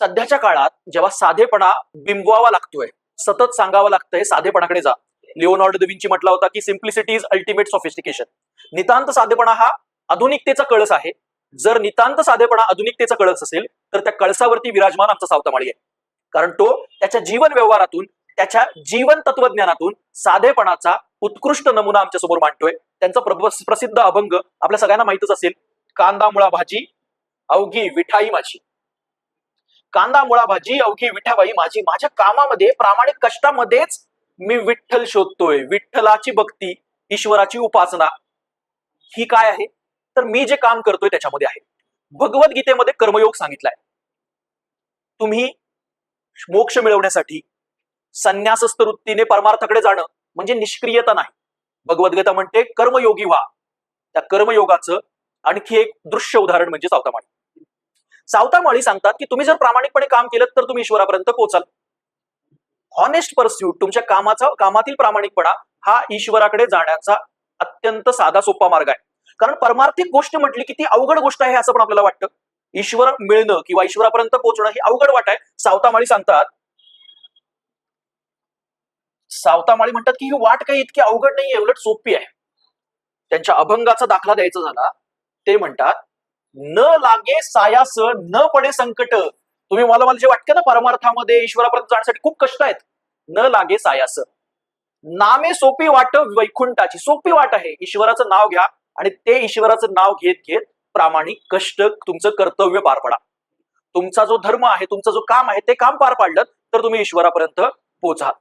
सध्याच्या काळात जेव्हा साधेपणा बिंबवावा लागतोय, सतत सांगावं लागतंय साधेपणाकडे जा. लिओनार्डो दा विंची म्हटला होता की सिम्प्लिसिटी इज अल्टिमेट सॉफिस्टिकेशन. नितांत साधेपणा हा आधुनिकतेचा कळस आहे. जर नितांत साधेपणा आधुनिकतेचा कळस असेल तर त्या कळसावरती विराजमान आमचा सावतामाळी आहे. कारण तो त्याच्या जीवन व्यवहारातून, त्याच्या जीवन तत्वज्ञानातून साधेपणाचा उत्कृष्ट नमुना आमच्या समोर मांडतोय. त्यांचा प्रसिद्ध अभंग आपल्या सगळ्यांना माहितच असेल, कांदा मुळा भाजी अवघी विठाई माझी. कांदा मुळा भाजी अवघी विठाबाई माझी. माझ्या कामामध्ये, प्रामाणिक कष्टामध्येच मी विठ्ठल शोधतोय. विठ्ठलाची भक्ती, ईश्वराची उपासना ही काय आहे तर मी जे काम करतोय त्याच्यामध्ये आहे. भगवद्गीतेमध्ये कर्मयोग सांगितलाय. तुम्ही मोक्ष मिळवण्यासाठी संन्यासस्थ वृत्तीने परमार्थाकडे जाणं म्हणजे निष्क्रियता नाही. भगवद्गीता म्हणते कर्मयोगी व्हा. त्या कर्मयोगाचं आणखी एक दृश्य उदाहरण म्हणजे सावतामाळी. सावतामाळी सांगतात की तुम्ही जर प्रामाणिकपणे काम केलं तर तुम्ही ईश्वरापर्यंत पोहोचाल. हॉनेस्ट परस्यूट, तुमच्या कामातील प्रामाणिकपणा हा ईश्वराकडे जाण्याचा अत्यंत साधा सोपा मार्ग आहे. कारण परमार्थिक गोष्ट म्हटली की ती अवघड गोष्ट आहे असं पण आपल्याला वाटतं. ईश्वर मिळणं किंवा ईश्वरापर्यंत पोहोचणं ही अवघड वाट आहे. सावतामाळी सांगतात, सावतामाळी म्हणतात की ही वाट काही इतकी अवघड नाहीये, उलट सोपी आहे. त्यांच्या अभंगाचा दाखला द्यायचा झाला, ते म्हणतात, न लागे सायास न पडे संकट. तुम्ही मला जे वाटतं ना परमार्थामध्ये ईश्वरापर्यंत जाण्यासाठी खूप कष्ट आहेत, न लागे सायास. नामे सोपी वाट वैकुंठाची. सोपी वाट आहे. ईश्वराचं नाव घ्या आणि ते ईश्वराचं नाव घेत घेत प्रामाणिक कष्ट तुमचं कर्तव्य पार पडा. तुमचा जो धर्म आहे, तुमचं जो काम आहे ते काम पार पाडलं तर तुम्ही ईश्वरापर्यंत पोहोचा.